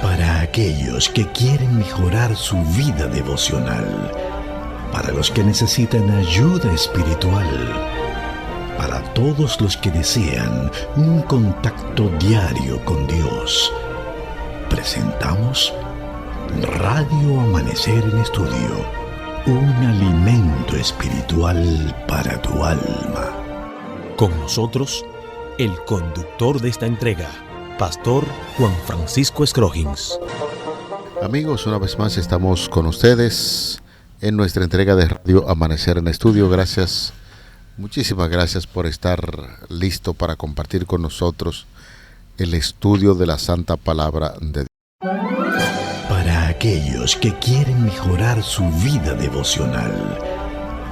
Para aquellos que quieren mejorar su vida devocional, para los que necesitan ayuda espiritual, para todos los que desean un contacto diario con Dios, presentamos Radio Amanecer en Estudio, un alimento espiritual para tu alma. Con nosotros, el conductor de esta entrega, Pastor Juan Francisco Scroggins. Amigos, una vez más estamos con ustedes en nuestra entrega de Radio Amanecer en Estudio. Gracias, muchísimas gracias por estar listo para compartir con nosotros el estudio de la Santa Palabra de Dios. Para aquellos que quieren mejorar su vida devocional,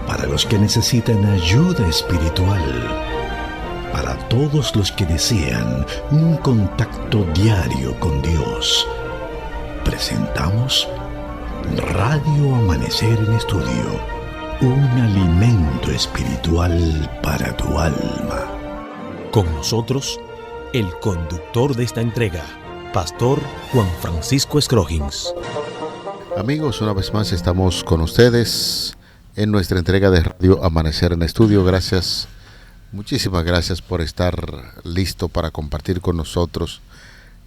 para los que necesitan ayuda espiritual, para todos los que desean un contacto diario con Dios, presentamos Radio Amanecer en Estudio, un alimento espiritual para tu alma. Con nosotros, el conductor de esta entrega, Pastor Juan Francisco Scroggins. Amigos, una vez más estamos con ustedes en nuestra entrega de Radio Amanecer en Estudio. Gracias, muchísimas gracias por estar listo para compartir con nosotros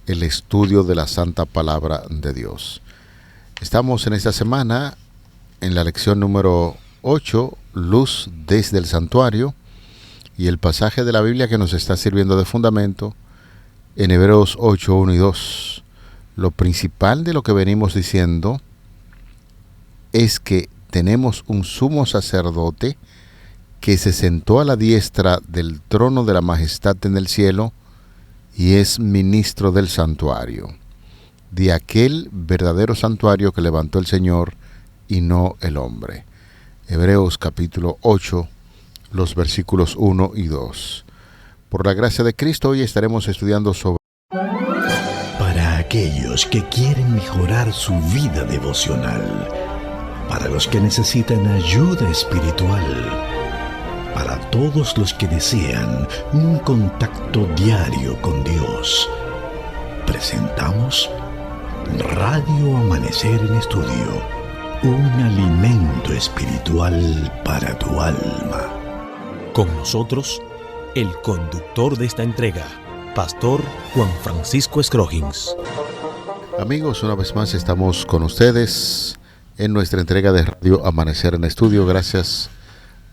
el estudio de la Santa Palabra de Dios. Estamos en esta semana en la lección número 8, Luz desde el Santuario, y el pasaje de la Biblia que nos está sirviendo de fundamento en Hebreos 8, 1 y 2. Lo principal de lo que venimos diciendo es que tenemos un sumo sacerdote que se sentó a la diestra del trono de la majestad en el cielo y es ministro del santuario, de aquel verdadero santuario que levantó el Señor y no el hombre. Hebreos capítulo 8, los versículos 1 y 2. Por la gracia de Cristo, hoy estaremos estudiando sobre... Para aquellos que quieren mejorar su vida devocional, para los que necesitan ayuda espiritual, para todos los que desean un contacto diario con Dios, presentamos Radio Amanecer en Estudio, un alimento espiritual para tu alma. Con nosotros, el conductor de esta entrega, Pastor Juan Francisco Scroggins. Amigos, una vez más estamos con ustedes en nuestra entrega de Radio Amanecer en Estudio. Gracias,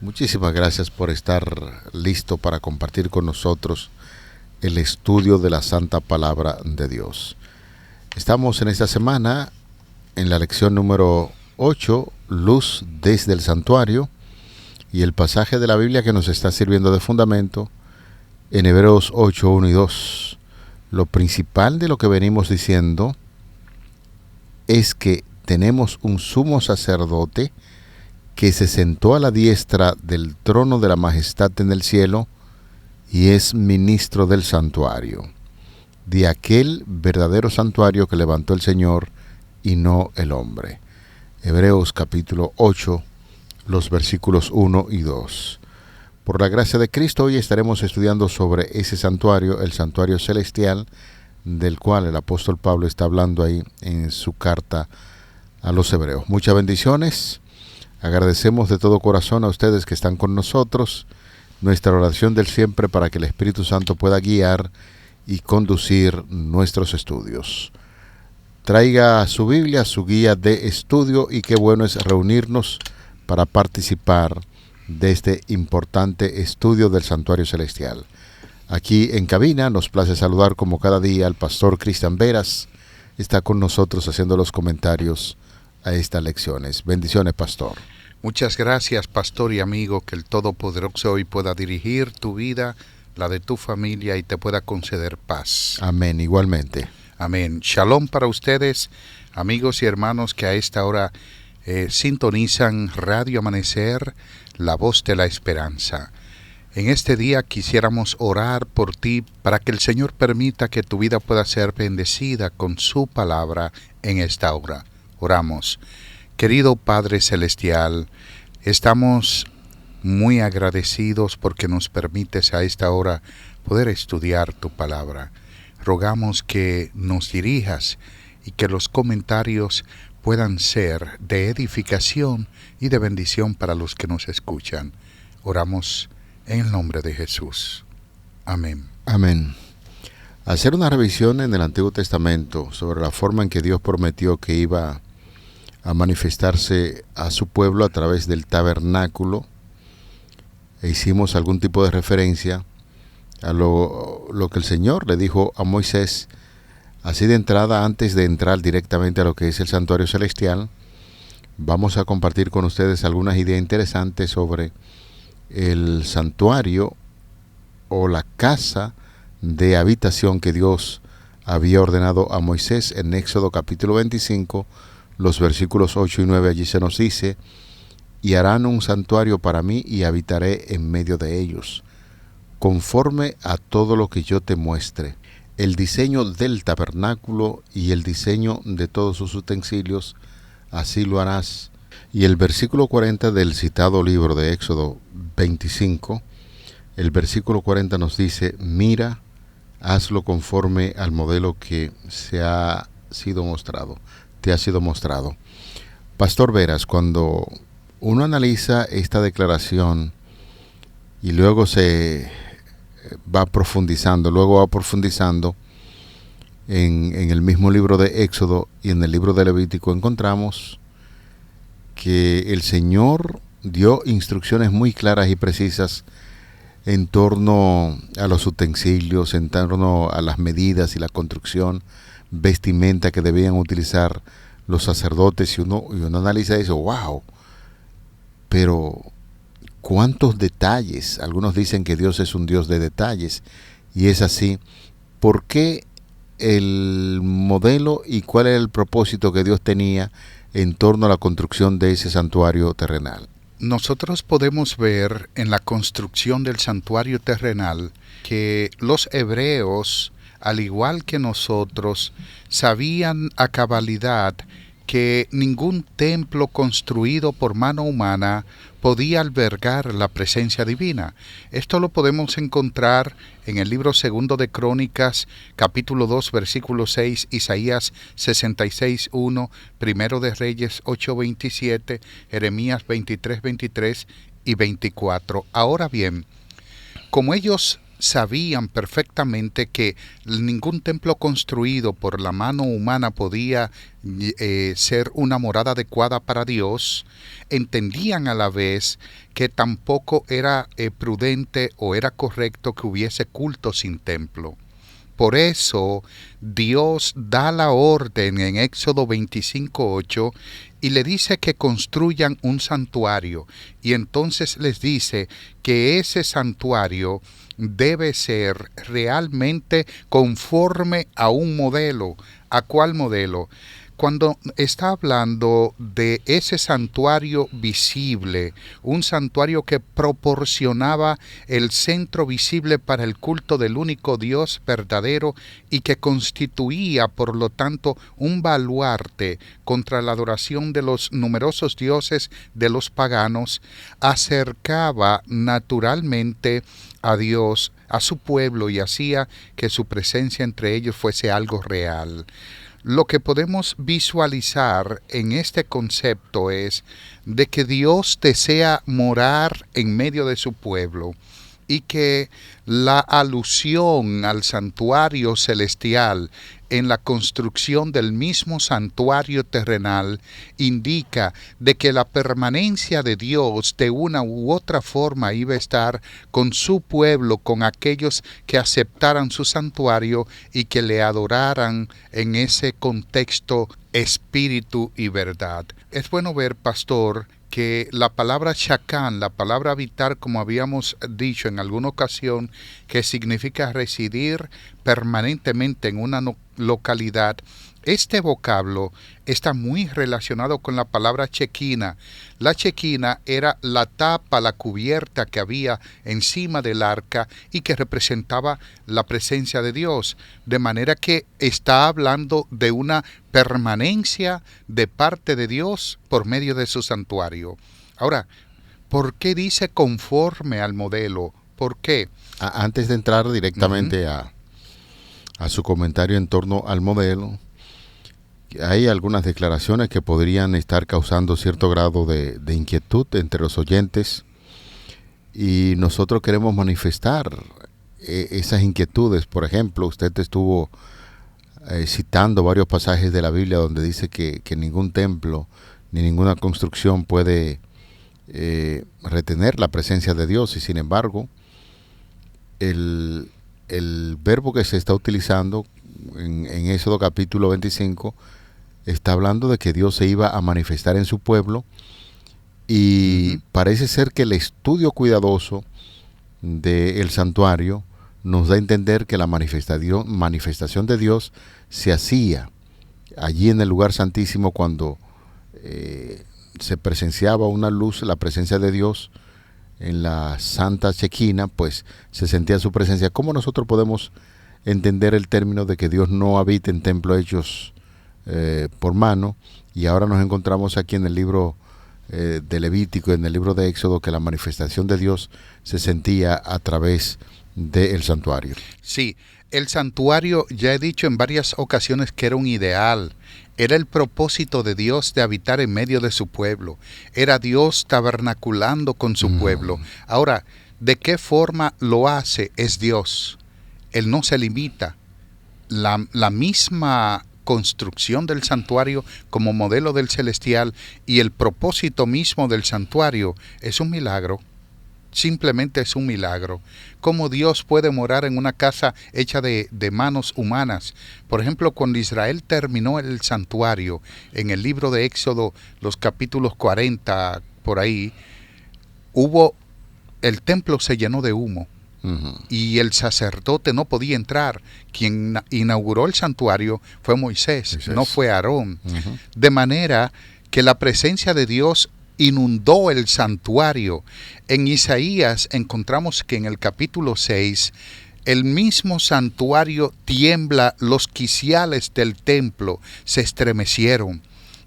muchísimas gracias por estar listo para compartir con nosotros el estudio de la Santa Palabra de Dios. Estamos en esta semana en la lección número 8, Luz desde el Santuario, y el pasaje de la Biblia que nos está sirviendo de fundamento en Hebreos 8, 1 y 2. Lo principal de lo que venimos diciendo es que tenemos un sumo sacerdote que se sentó a la diestra del trono de la majestad en el cielo y es ministro del santuario, de aquel verdadero santuario que levantó el Señor y no el hombre. Hebreos capítulo 8, los versículos 1 y 2. Por la gracia de Cristo, hoy estaremos estudiando sobre ese santuario, el santuario celestial, del cual el apóstol Pablo está hablando ahí en su carta a los Hebreos. Muchas bendiciones. Agradecemos de todo corazón a ustedes que están con nosotros. Nuestra oración del siempre para que el Espíritu Santo pueda guiar y conducir nuestros estudios. Traiga su Biblia, su guía de estudio, y qué bueno es reunirnos para participar de este importante estudio del Santuario Celestial. Aquí en cabina nos place saludar como cada día al pastor Cristian Veras. Está con nosotros haciendo los comentarios a estas lecciones. Bendiciones, pastor. Muchas gracias, pastor y amigo, que el Todopoderoso hoy pueda dirigir tu vida, la de tu familia, y te pueda conceder paz. Amén, igualmente. Amén. Shalom para ustedes, amigos y hermanos que a esta hora sintonizan Radio Amanecer, la voz de la esperanza. En este día quisiéramos orar por ti para que el Señor permita que tu vida pueda ser bendecida con su palabra en esta hora. Oramos. Querido Padre Celestial, estamos muy agradecidos porque nos permites a esta hora poder estudiar tu palabra. rogamos que nos dirijas y que los comentarios puedan ser de edificación y de bendición para los que nos escuchan. Oramos en el nombre de Jesús. Amén. Amén. Hacer una revisión en el Antiguo Testamento sobre la forma en que Dios prometió que iba a manifestarse a su pueblo a través del tabernáculo, e hicimos algún tipo de referencia a lo que el Señor le dijo a Moisés, así de entrada, antes de entrar directamente a lo que es el santuario celestial. Vamos a compartir con ustedes algunas ideas interesantes sobre el santuario o la casa de habitación que Dios había ordenado a Moisés en Éxodo capítulo 25, los versículos 8 y 9. Allí se nos dice: y harán un santuario para mí y habitaré en medio de ellos, conforme a todo lo que yo te muestre. El diseño del tabernáculo y el diseño de todos sus utensilios, así lo harás. Y el versículo 40 del citado libro de Éxodo 25, el versículo 40 nos dice: mira, hazlo conforme al modelo que te ha sido mostrado. Pastor Veras, cuando uno analiza esta declaración y luego se va profundizando en el mismo libro de Éxodo y en el libro de Levítico, encontramos que el Señor dio instrucciones muy claras y precisas en torno a los utensilios, en torno a las medidas y la construcción, vestimenta que debían utilizar los sacerdotes, y uno analiza eso, wow, pero cuántos detalles. Algunos dicen que Dios es un Dios de detalles, y es así. ¿Por qué el modelo y cuál era el propósito que Dios tenía en torno a la construcción de ese santuario terrenal? Nosotros podemos ver en la construcción del santuario terrenal que los hebreos, al igual que nosotros, sabían a cabalidad que ningún templo construido por mano humana podía albergar la presencia divina. Esto lo podemos encontrar en el libro 2 de Crónicas, capítulo 2, versículo 6, Isaías 66:1, 1 de Reyes 8:27, Jeremías 23:23 y 24. Ahora bien, como ellos sabían perfectamente que ningún templo construido por la mano humana podía ser una morada adecuada para Dios, entendían a la vez que tampoco era prudente o era correcto que hubiese culto sin templo. Por eso Dios da la orden en Éxodo 25:8 y le dice que construyan un santuario, y entonces les dice que ese santuario debe ser realmente conforme a un modelo. ¿A cuál modelo? Cuando está hablando de ese santuario visible, un santuario que proporcionaba el centro visible para el culto del único Dios verdadero y que constituía, por lo tanto, un baluarte contra la adoración de los numerosos dioses de los paganos, acercaba naturalmente a Dios, a su pueblo, y hacía que su presencia entre ellos fuese algo real. Lo que podemos visualizar en este concepto es de que Dios desea morar en medio de su pueblo, y que la alusión al santuario celestial en la construcción del mismo santuario terrenal indica de que la permanencia de Dios de una u otra forma iba a estar con su pueblo, con aquellos que aceptaran su santuario y que le adoraran en ese contexto espíritu y verdad. Es bueno ver, pastor, que la palabra Shakán, la palabra habitar, como habíamos dicho en alguna ocasión, que significa residir permanentemente en una localidad, este vocablo está muy relacionado con la palabra chequina. La chequina era la tapa, la cubierta que había encima del arca y que representaba la presencia de Dios. De manera que está hablando de una permanencia de parte de Dios por medio de su santuario. Ahora, ¿por qué dice conforme al modelo? ¿Por qué? Antes de entrar directamente a a su comentario en torno al modelo. Hay algunas declaraciones que podrían estar causando cierto grado de inquietud entre los oyentes, y nosotros queremos manifestar esas inquietudes. Por ejemplo, usted estuvo citando varios pasajes de la Biblia donde dice que ningún templo ni ninguna construcción puede retener la presencia de Dios, y sin embargo el verbo que se está utilizando en Éxodo capítulo 25 está hablando de que Dios se iba a manifestar en su pueblo, y parece ser que el estudio cuidadoso del santuario nos da a entender que la manifestación de Dios se hacía allí en el lugar santísimo cuando se presenciaba una luz, la presencia de Dios en la Santa Shequina, pues se sentía su presencia. ¿Cómo nosotros podemos entender el término de que Dios no habita en templos hechos por mano? Y ahora nos encontramos aquí en el libro de Levítico, en el libro de Éxodo, que la manifestación de Dios se sentía a través del santuario. Sí, el santuario, ya he dicho en varias ocasiones que era un ideal. Era el propósito de Dios de habitar en medio de su pueblo. Era Dios tabernaculando con su pueblo. Ahora, ¿de qué forma lo hace? Es Dios. Él no se limita. La misma construcción del santuario como modelo del celestial y el propósito mismo del santuario es un milagro. Simplemente es un milagro. ¿Cómo Dios puede morar en una casa hecha de manos humanas? Por ejemplo, cuando Israel terminó el santuario, en el libro de Éxodo, los capítulos 40, por ahí, el templo se llenó de humo. Y el sacerdote no podía entrar. Quien inauguró el santuario fue Moisés, no fue Aarón. De manera que la presencia de Dios inundó el santuario. En Isaías encontramos que en el capítulo 6, el mismo santuario tiembla, los quiciales del templo se estremecieron,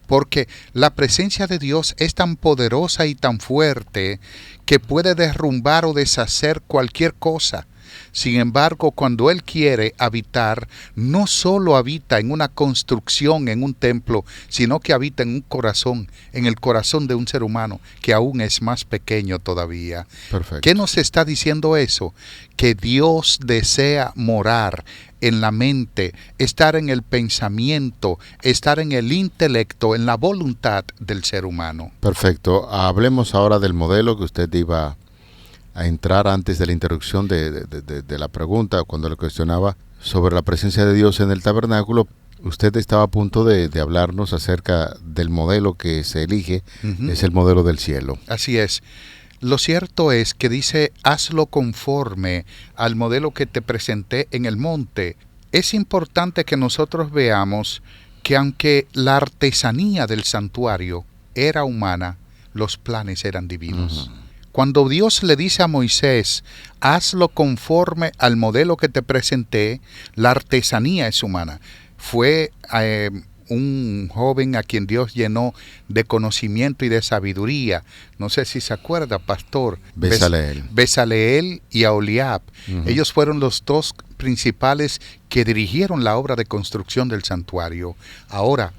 porque la presencia de Dios es tan poderosa y tan fuerte que puede derrumbar o deshacer cualquier cosa. Sin embargo, cuando Él quiere habitar, no solo habita en una construcción, en un templo, sino que habita en un corazón, en el corazón de un ser humano, que aún es más pequeño todavía. Perfecto. ¿Qué nos está diciendo eso? Que Dios desea morar en la mente, estar en el pensamiento, estar en el intelecto, en la voluntad del ser humano. Perfecto. Hablemos ahora del modelo que usted iba a entrar antes de la interrupción de la pregunta, cuando le cuestionaba sobre la presencia de Dios en el tabernáculo. Usted estaba a punto de hablarnos acerca del modelo que se elige, es el modelo del cielo. Así es. Lo cierto es que dice, hazlo conforme al modelo que te presenté en el monte. Es importante que nosotros veamos que aunque la artesanía del santuario era humana, los planes eran divinos. Cuando Dios le dice a Moisés, hazlo conforme al modelo que te presenté, la artesanía es humana. Fue un joven a quien Dios llenó de conocimiento y de sabiduría. No sé si se acuerda, pastor. Bezaleel y Aholiab. Ellos fueron los dos principales que dirigieron la obra de construcción del santuario. Ahora,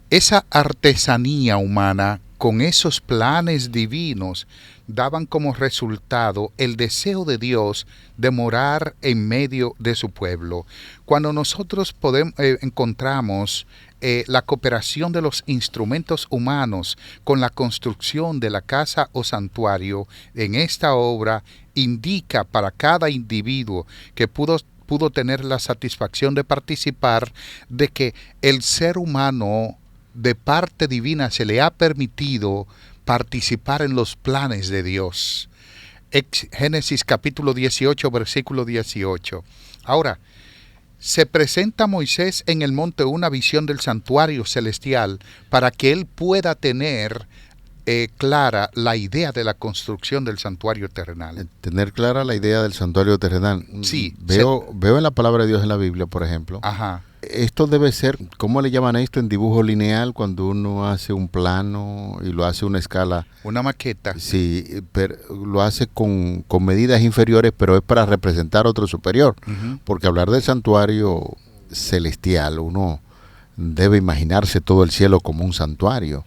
esa artesanía humana con esos planes divinos daban como resultado el deseo de Dios de morar en medio de su pueblo. Cuando nosotros encontramos la cooperación de los instrumentos humanos con la construcción de la casa o santuario, en esta obra indica para cada individuo que pudo tener la satisfacción de participar de que el ser humano de parte divina se le ha permitido participar en los planes de Dios. Génesis capítulo 18, versículo 18. Ahora, se presenta a Moisés en el monte una visión del santuario celestial para que él pueda tener clara la idea de la construcción del santuario terrenal. Tener clara la idea del santuario terrenal. Sí. Veo en la palabra de Dios en la Biblia, por ejemplo. Ajá. Esto debe ser, ¿cómo le llaman esto en dibujo lineal? Cuando uno hace un plano y lo hace a una escala. Una maqueta. Sí, pero lo hace con medidas inferiores, pero es para representar otro superior. Uh-huh. Porque hablar del santuario celestial, uno debe imaginarse todo el cielo como un santuario.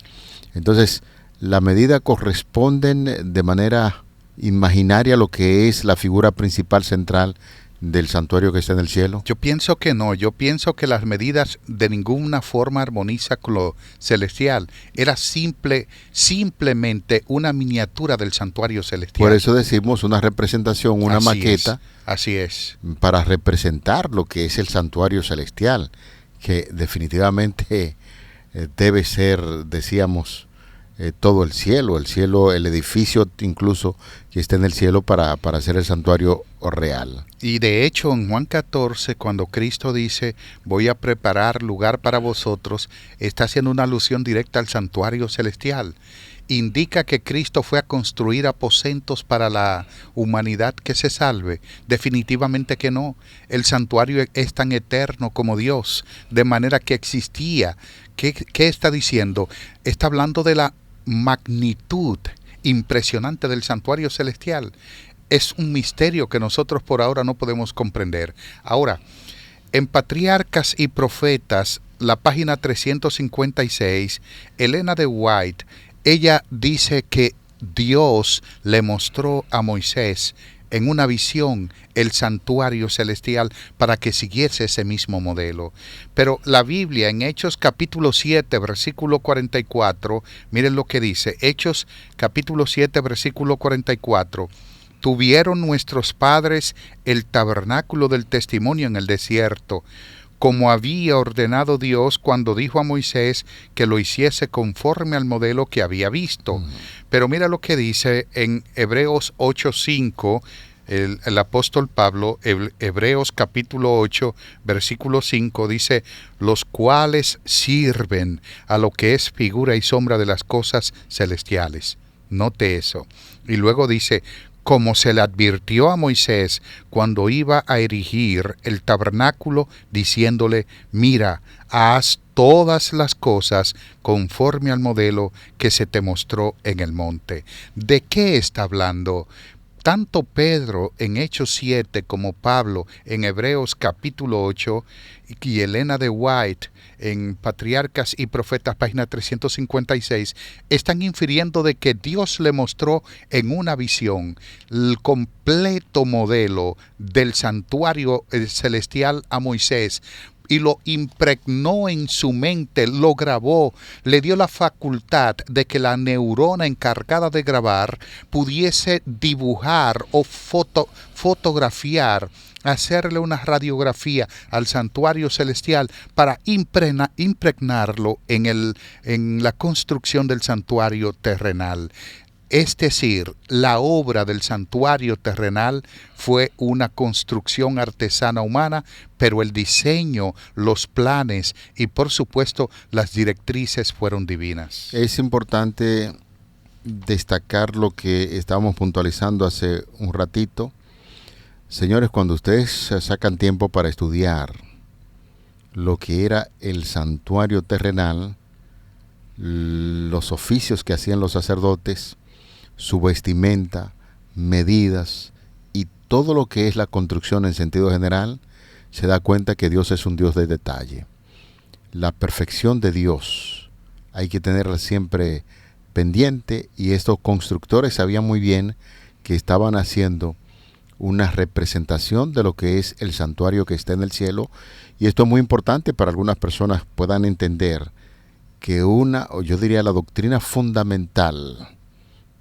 Entonces, la medida corresponden de manera imaginaria a lo que es la figura principal central del santuario que está en el cielo. Yo pienso que no, yo pienso que las medidas de ninguna forma armonizan con lo celestial. Era simplemente una miniatura del santuario celestial. Por eso decimos una representación, una maqueta. Así es. Para representar lo que es el santuario celestial, que definitivamente debe ser, decíamos, todo el cielo, el edificio incluso que está en el cielo para hacer el santuario real. Y de hecho en Juan 14, cuando Cristo dice, voy a preparar lugar para vosotros, está haciendo una alusión directa al santuario celestial. ¿Indica que Cristo fue a construir aposentos para la humanidad que se salve? Definitivamente que no. El santuario es tan eterno como Dios, de manera que existía. ¿Qué está diciendo? Está hablando de la magnitud impresionante del santuario celestial. Es un misterio que nosotros por ahora no podemos comprender. Ahora, en Patriarcas y Profetas, la página 356, Elena de White, ella dice que Dios le mostró a Moisés en una visión el santuario celestial para que siguiese ese mismo modelo. Pero la Biblia en Hechos capítulo 7, versículo 44, miren lo que dice, Hechos capítulo 7, versículo 44, tuvieron nuestros padres el tabernáculo del testimonio en el desierto, como había ordenado Dios cuando dijo a Moisés que lo hiciese conforme al modelo que había visto. Pero mira lo que dice en Hebreos 8:5, el apóstol Pablo, Hebreos capítulo 8, versículo 5, dice, los cuales sirven a lo que es figura y sombra de las cosas celestiales. Note eso. Y luego dice, como se le advirtió a Moisés cuando iba a erigir el tabernáculo, diciéndole, mira, haz todas las cosas conforme al modelo que se te mostró en el monte. ¿De qué está hablando? Tanto Pedro en Hechos 7 como Pablo en Hebreos capítulo 8 y Elena de White en Patriarcas y Profetas, página 356, están infiriendo de que Dios le mostró en una visión el completo modelo del santuario celestial a Moisés, y lo impregnó en su mente, lo grabó, le dio la facultad de que la neurona encargada de grabar pudiese dibujar o fotografiar, hacerle una radiografía al santuario celestial para impregnarlo en la construcción del santuario terrenal. Es decir, la obra del santuario terrenal fue una construcción artesana humana, pero el diseño, los planes y por supuesto las directrices fueron divinas. Es importante destacar lo que estábamos puntualizando hace un ratito. Señores, cuando ustedes sacan tiempo para estudiar lo que era el santuario terrenal, los oficios que hacían los sacerdotes, su vestimenta, medidas y todo lo que es la construcción en sentido general, se da cuenta que Dios es un Dios de detalle. La perfección de Dios hay que tenerla siempre pendiente, y estos constructores sabían muy bien que estaban haciendo una representación de lo que es el santuario que está en el cielo, y esto es muy importante para algunas personas puedan entender que yo diría la doctrina fundamental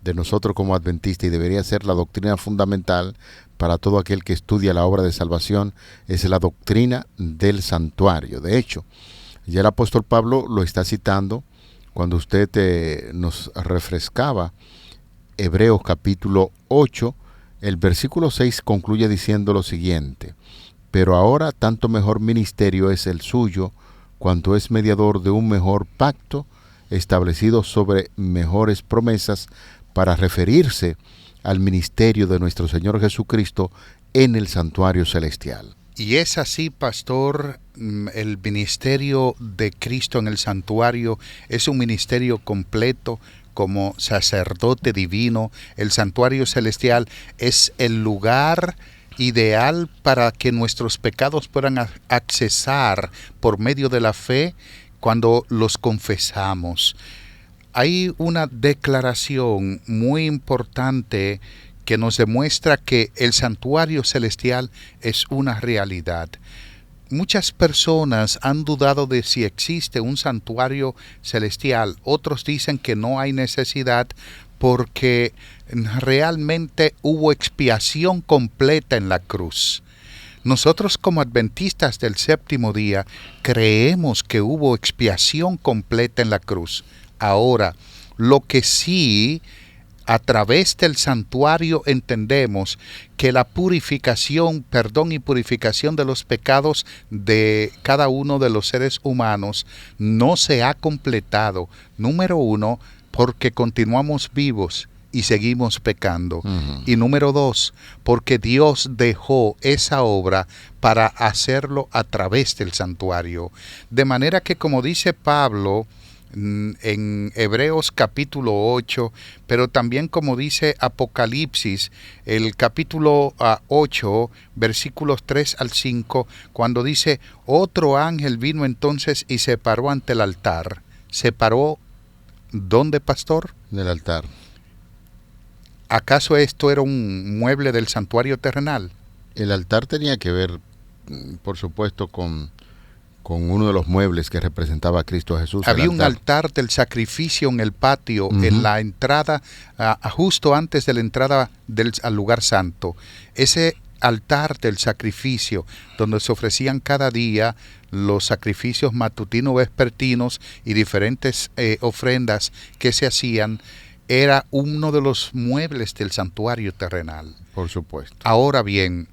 de nosotros como adventistas, y debería ser la doctrina fundamental para todo aquel que estudia la obra de salvación, es la doctrina del santuario. De hecho, ya el apóstol Pablo lo está citando cuando usted nos refrescaba Hebreos capítulo 8, el versículo 6 concluye diciendo lo siguiente: pero ahora tanto mejor ministerio es el suyo, cuanto es mediador de un mejor pacto, establecido sobre mejores promesas para referirse al ministerio de nuestro Señor Jesucristo en el santuario celestial. Y es así, pastor, el ministerio de Cristo en el santuario es un ministerio completo. Como sacerdote divino, el santuario celestial es el lugar ideal para que nuestros pecados puedan accesar por medio de la fe cuando los confesamos. Hay una declaración muy importante que nos demuestra que el santuario celestial es una realidad. Muchas personas han dudado de si existe un santuario celestial. Otros dicen que no hay necesidad porque realmente hubo expiación completa en la cruz. Nosotros como adventistas del séptimo día creemos que hubo expiación completa en la cruz. Ahora, lo que sí, a través del santuario entendemos que la purificación, perdón y purificación de los pecados de cada uno de los seres humanos no se ha completado. Número uno, porque continuamos vivos y seguimos pecando. Y número dos, porque Dios dejó esa obra para hacerlo a través del santuario. De manera que, como dice Pablo en Hebreos capítulo 8, pero también como dice Apocalipsis, el capítulo 8, versículos 3 al 5, cuando dice, otro ángel vino entonces y se paró ante el altar. ¿Se paró dónde, pastor? Del altar. ¿Acaso esto era un mueble del santuario terrenal? El altar tenía que ver, por supuesto, con uno de los muebles que representaba a Cristo Jesús. Había un altar del sacrificio en el patio, en la entrada, justo antes de la entrada al lugar santo. Ese altar del sacrificio, donde se ofrecían cada día los sacrificios matutinos, vespertinos y diferentes ofrendas que se hacían, era uno de los muebles del santuario terrenal. Por supuesto. Ahora bien,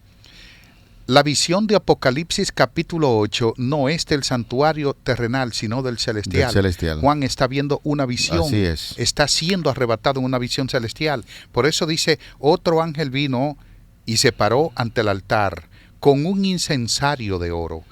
la visión de Apocalipsis capítulo 8 no es del santuario terrenal, sino del celestial. Juan está viendo una visión. Así es. Está siendo arrebatado en una visión celestial. Por eso dice, otro ángel vino y se paró ante el altar con un incensario de oro.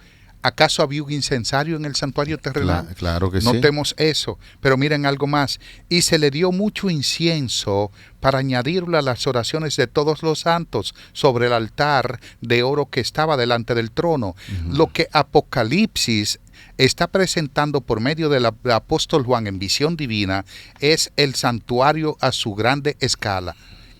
¿Acaso había un incensario en el santuario terrenal? Claro que sí. Notemos eso. Pero miren algo más. Y se le dio mucho incienso para añadirlo a las oraciones de todos los santos sobre el altar de oro que estaba delante del trono. Lo que Apocalipsis está presentando por medio del apóstol Juan en visión divina es el santuario a su grande escala.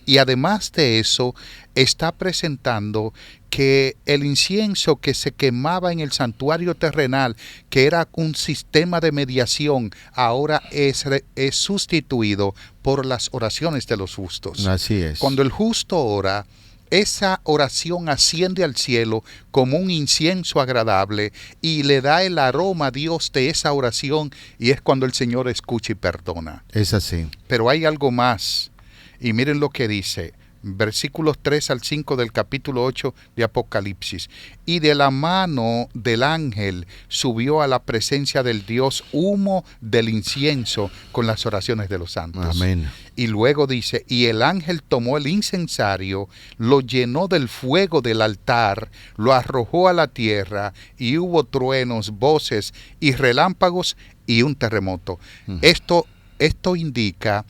Y además de eso, está presentando que el incienso que se quemaba en el santuario terrenal, que era un sistema de mediación, ahora es sustituido por las oraciones de los justos. Así es. Cuando el justo ora, esa oración asciende al cielo como un incienso agradable y le da el aroma a Dios de esa oración, y es cuando el Señor escucha y perdona. Es así. Pero hay algo más. Y miren lo que dice, versículos 3 al 5 del capítulo 8 de Apocalipsis. Y de la mano del ángel subió a la presencia del Dios humo del incienso con las oraciones de los santos. Amén. Y luego dice, y el ángel tomó el incensario, lo llenó del fuego del altar, lo arrojó a la tierra, y hubo truenos, voces y relámpagos y un terremoto. Esto indica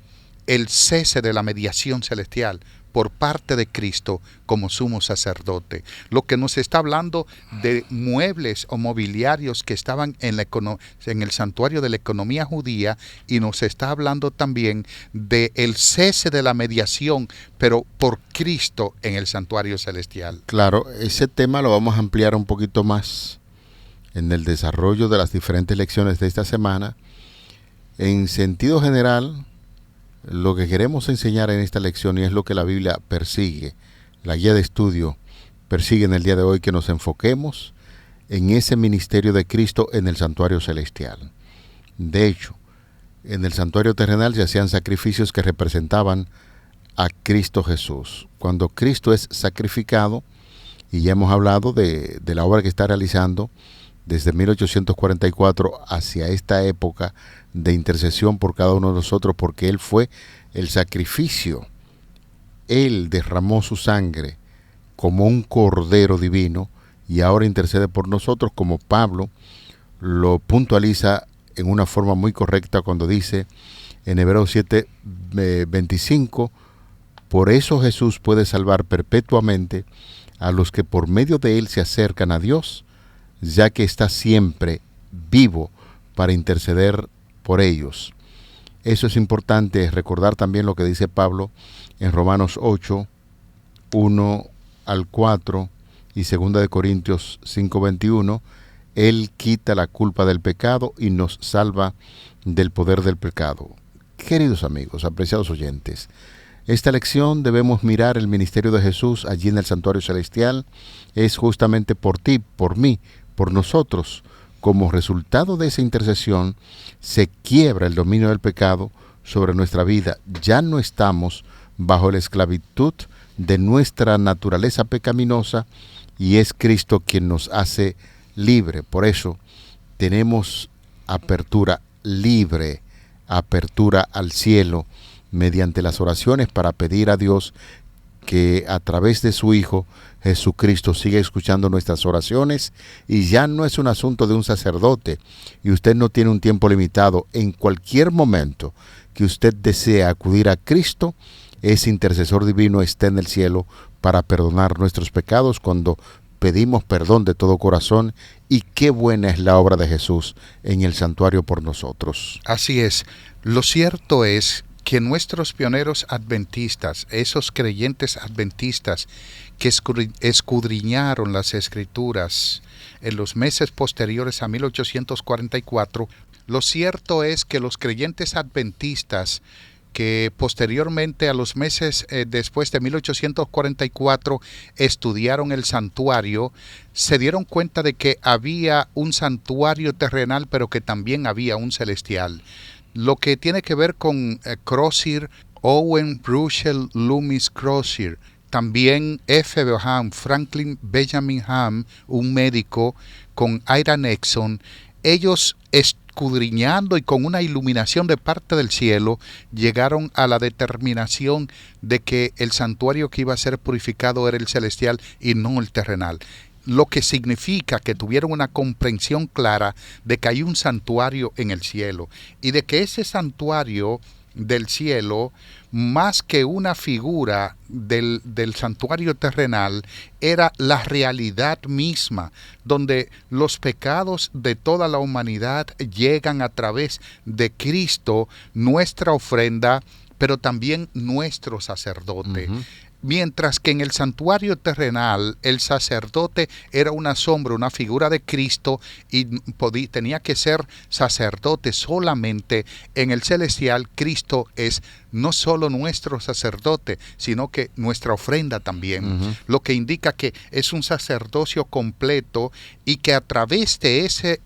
el cese de la mediación celestial por parte de Cristo como sumo sacerdote. Lo que nos está hablando de muebles o mobiliarios que estaban en el santuario de la economía judía, y nos está hablando también de el cese de la mediación, pero por Cristo en el santuario celestial. Claro, ese tema lo vamos a ampliar un poquito más en el desarrollo de las diferentes lecciones de esta semana. En sentido general, lo que queremos enseñar en esta lección, y es lo que la Biblia persigue, la guía de estudio persigue en el día de hoy, que nos enfoquemos en ese ministerio de Cristo en el santuario celestial. De hecho, en el santuario terrenal se hacían sacrificios que representaban a Cristo Jesús. Cuando Cristo es sacrificado, y ya hemos hablado de la obra que está realizando desde 1844 hacia esta época de intercesión por cada uno de nosotros, porque Él fue el sacrificio. Él derramó su sangre como un cordero divino y ahora intercede por nosotros, como Pablo lo puntualiza en una forma muy correcta cuando dice en Hebreos 7:25, por eso Jesús puede salvar perpetuamente a los que por medio de Él se acercan a Dios, ya que está siempre vivo para interceder por ellos. Eso es importante recordar también lo que dice Pablo en Romanos 8, 1 al 4 y 2 de Corintios 5:21, Él quita la culpa del pecado y nos salva del poder del pecado. Queridos amigos, apreciados oyentes, esta lección debemos mirar el ministerio de Jesús allí en el santuario celestial. Es justamente por ti, por mí, por nosotros. Como resultado de esa intercesión, se quiebra el dominio del pecado sobre nuestra vida. Ya no estamos bajo la esclavitud de nuestra naturaleza pecaminosa y es Cristo quien nos hace libre. Por eso tenemos apertura libre, apertura al cielo, mediante las oraciones para pedir a Dios que a través de su Hijo Jesucristo siga escuchando nuestras oraciones, y ya no es un asunto de un sacerdote y usted no tiene un tiempo limitado. En cualquier momento que usted desea acudir a Cristo, ese intercesor divino está en el cielo para perdonar nuestros pecados cuando pedimos perdón de todo corazón, y qué buena es la obra de Jesús en el santuario por nosotros. Así es. Lo cierto es que nuestros pioneros adventistas, esos creyentes adventistas que escudriñaron las Escrituras en los meses posteriores a 1844, lo cierto es que los creyentes adventistas que posteriormente a los meses después de 1844 estudiaron el santuario, se dieron cuenta de que había un santuario terrenal, pero que también había un celestial. Lo que tiene que ver con Crosier, Owen Russell Loomis Crosier, también F. Ham, Franklin Benjamin Ham, un médico, con Ira Nexon, ellos escudriñando y con una iluminación de parte del cielo, llegaron a la determinación de que el santuario que iba a ser purificado era el celestial y no el terrenal. Lo que significa que tuvieron una comprensión clara de que hay un santuario en el cielo y de que ese santuario del cielo, más que una figura del santuario terrenal, era la realidad misma, donde los pecados de toda la humanidad llegan a través de Cristo, nuestra ofrenda, pero también nuestro sacerdote. Mientras que en el santuario terrenal el sacerdote era una sombra, una figura de Cristo, y tenía que ser sacerdote solamente. En el celestial, Cristo es no solo nuestro sacerdote, sino que nuestra ofrenda también, lo que indica que es un sacerdocio completo y que a través de ese